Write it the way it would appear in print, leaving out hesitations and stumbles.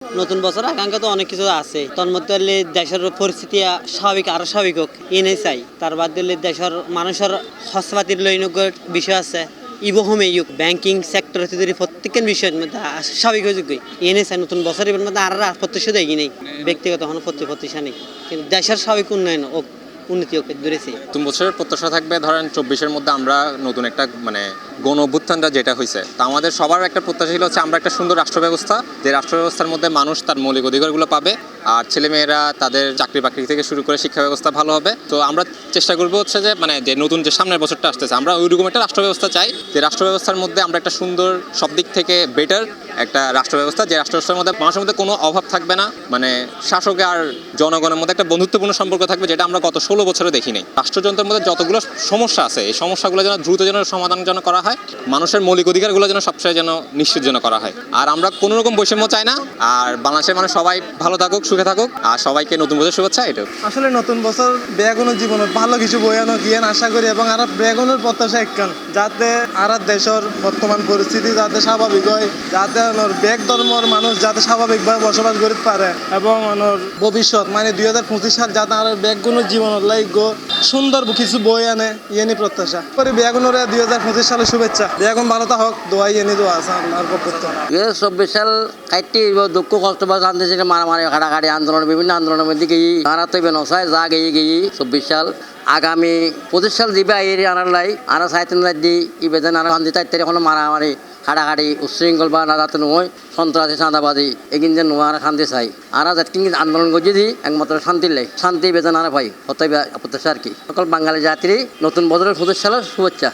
নতুন বছর আকাঙ্ক্ষা তো অনেক কিছু আছে, তন্মধ্যে হলে দেশের পরিস্থিতি স্বাভাবিক আরো স্বাভাবিক হোক এনে চাই। তার বাদ দিলে দেশের মানুষের হস্তপাতির লৈনজ্ঞের বিষয় আছে, ইবহমে ইউক ব্যাংকিং সেক্টর যদি প্রত্যেকের বিষয়ের মধ্যে স্বাভাবিক যোগ্য এনে চাই। নতুন বছরের মধ্যে আর প্রত্যাশা দেখি নেই, ব্যক্তিগত কোনো প্রত্যাশা নেই, কিন্তু দেশের স্বাভাবিক উন্নয়ন ও উন্নতি ওকে ধরেছি। নতুন বছরের প্রত্যাশা থাকবে ধরেন 24-এর মধ্যে আমরা নতুন একটা গণ অভ্যুত্থানটা যেটা হয়েছে তা আমাদের সবার একটা প্রত্যাশা ছিল হচ্ছে আমরা একটা সুন্দর রাষ্ট্র ব্যবস্থা, যে রাষ্ট্র ব্যবস্থার মধ্যে মানুষ তার মৌলিক অধিকারগুলো পাবে আর ছেলেমেয়েরা তাদের চাকরি বাকরি থেকে শুরু করে শিক্ষা ব্যবস্থা ভালো হবে। তো আমরা চেষ্টা করবো হচ্ছে যে নতুন যে সামনের বছরটা আসতেছে আমরা ওইরকম একটা রাষ্ট্র ব্যবস্থা চাই, যে রাষ্ট্র ব্যবস্থার মধ্যে আমরা একটা সুন্দর সব দিক থেকে বেটার একটা রাষ্ট্র ব্যবস্থা, যে রাষ্ট্র ব্যবস্থার মধ্যে মানুষের মধ্যে কোনো অভাব থাকবে না, শাসক আর জনগণের মধ্যে একটা বন্ধুত্বপূর্ণ সম্পর্ক থাকবে, যেটা আমরা গত 16 বছরে দেখি নাই। রাষ্ট্রযন্ত্রের মধ্যে যতগুলো সমস্যা আছে এই সমস্যাগুলো যেন দ্রুত সমাধান করা হয়, মানুষের মৌলিক অধিকারগুলো যেন সবসময় নিশ্চিত করা হয়। আর আমরা কোনো রকম বৈষম্য চাই না। আর বাংলাদেশের মানুষ সবাই ভালো থাকুক, সুখে থাকুক, আর সবাইকে নতুন বছর শুভেচ্ছা। এটা আসলে নতুন বছর বেগুনের জীবন ভালো কিছু বয়ানো গিয়ে আশা করি, এবং আর বেগুনের প্রত্যাশা একখান যাতে আর দেশের বর্তমান পরিস্থিতি যাতে স্বাভাবিক হয়, যাতে বেগ ধর্মর মানুষ যাতে স্বাভাবিকভাবে বসবাস করতে পারে, এবং ভবিষ্যৎ 2025 সাল যাতে আর বেগুনের জীবন লাইক সুন্দর কিছু বই আনে ইয়ে প্রত্যাশা করি। বেগুনের 2025 সালের শুভেচ্ছা। বেগুন ভালো থাকুক, দোয়া ইয়ে দোয়া আছে আপনার পক্ষ থেকে। 2024 সাল কাটতে দুঃখ কষ্ট বা জানতে মারামারি হাঁটাঘাটি আন্দোলন বিভিন্ন আন্দোলনের মধ্যে গিয়ে তারা তো নসায় যা গিয়ে 24 সাল আগামী 25 সাল দিবে এর আনার লাই আনা সাইতেন দি ইবেদন আর শান্তি তাই কোনো মারামারি হাঁটাঘাটি উচ্ছৃঙ্খল বা না যাতে নয় সন্ত্রাসী চাঁদাবাদী এগিন যে নোয়ার শান্তি চাই। আর যাতে আন্দোলন করছি দি একমাত্র শান্তির লাই শান্তি বেদন আর ভাই হতাই প্রত্যাশা আর কি। সকল বাঙালি জাতির নতুন বছরের 25 সালের শুভেচ্ছা।